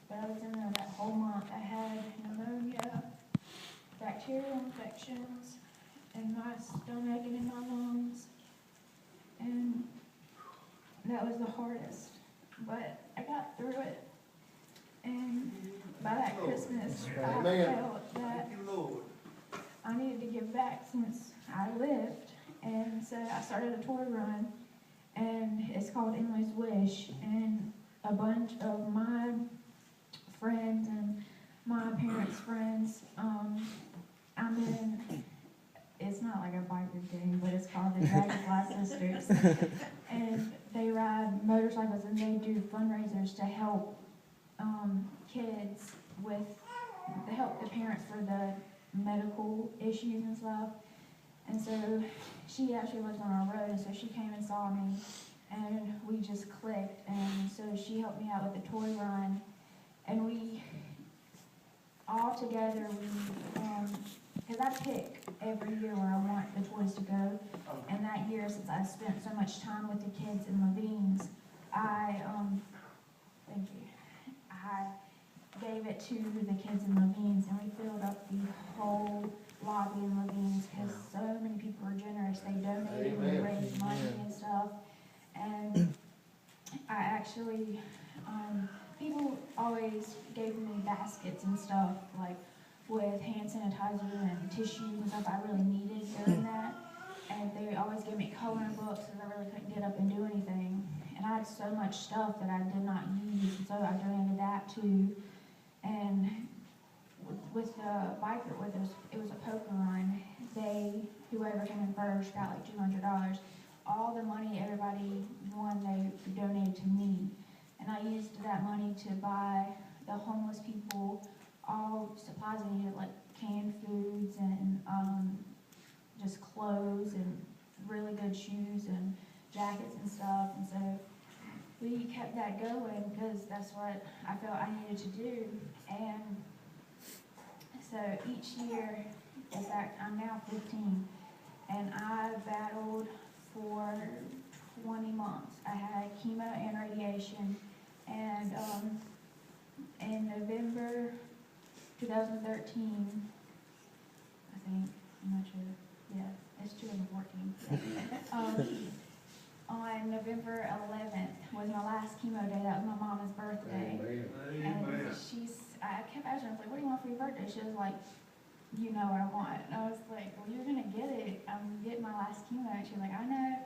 But I was in there that whole month. I had pneumonia, bacterial infections in my stomach and in my lungs. And that was the hardest. But I got through it. And by that Christmas, I felt that I needed to give back since I lived. And so I started a toy run, and it's called Emily's Wish. And a bunch of my friends and my parents' friends, I'm in, it's not like a biker gang, but it's called the Dragonfly Sisters. And they ride motorcycles and they do fundraisers to help kids to help the parents for the medical issues and stuff. And so she actually lived on our road, and so she came and saw me, and we just clicked. And so she helped me out with the toy run, and we all together, because I pick every year where I want the toys to go. And that year, since I spent so much time with the kids in Levine's, I gave it to the kids in Levine's, and we filled up the whole lobby in Levine's because so many people were generous. They donated and raised money and stuff. And I actually, people always gave me baskets and stuff, like with hand sanitizer and tissues and stuff I really needed during that. And they always gave me coloring books because I really couldn't get up and do anything. And I had so much stuff that I did not use, and so I donated that too. And with the biker, it was a poker run. Whoever came in first got like $200. All the money everybody won, they donated to me. And I used that money to buy the homeless people all supplies they needed, like canned foods and just clothes and really good shoes and jackets and stuff. And so we kept that going because that's what I felt I needed to do. And so each year, I'm now 15, and I battled for 20 months. I had chemo and radiation, and in November 2013, I think, I'm not sure, yeah, it's 2014. On November 11th was my last chemo day. That was my mama's birthday. And I kept asking her, I was like, what do you want for your birthday? She was like, you know what I want. And I was like, well, you're gonna get it. I'm getting my last chemo. And she was like, I know.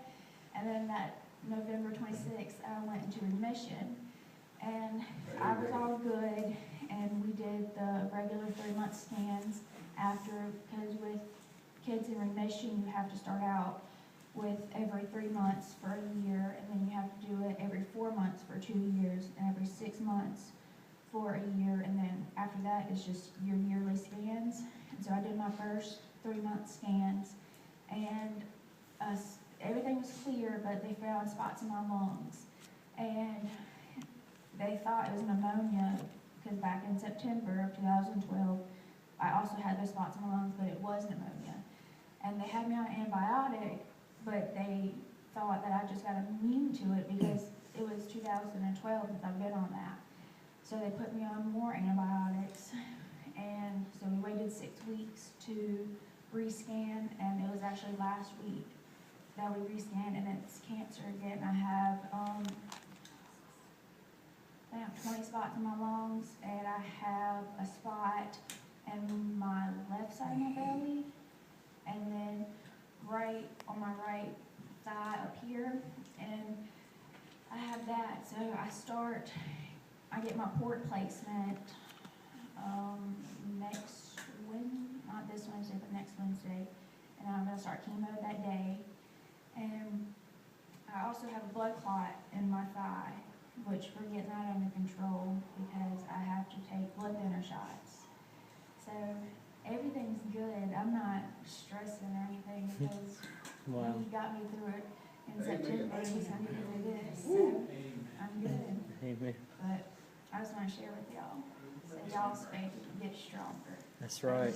And then that November 26th, I went into remission. And I was all good. And we did the regular 3-month scans after, because with kids in remission, you have to start out with every 3 months for a year, and then you have to do it every 4 months for 2 years, and every 6 months for a year, and then after that it's just your yearly scans. And so I did my first 3-month scans, and everything was clear, but they found spots in my lungs, and they thought it was pneumonia, because back in September of 2012, I also had those spots in my lungs, but it was pneumonia. And they had me on an antibiotic, but they thought that I just got immune to it because it was 2012 since I've been on that. So they put me on more antibiotics, and so we waited 6 weeks to rescan, and it was actually last week that we rescanned, and it's cancer again. I have 20 spots in my lungs, and I have a spot in my left side of my belly, and then right on my right thigh up here, and I have that. So I get my port placement next Wednesday, not this Wednesday, but next Wednesday, and I'm gonna start chemo that day. And I also have a blood clot in my thigh, which we're getting that under control because I have to take blood thinner shots. So everything's good. I'm not stressing or anything because he got me through it in September. He sent me through this, so I'm good. Amen. But I just want to share with y'all, so y'all's faith get stronger. That's right.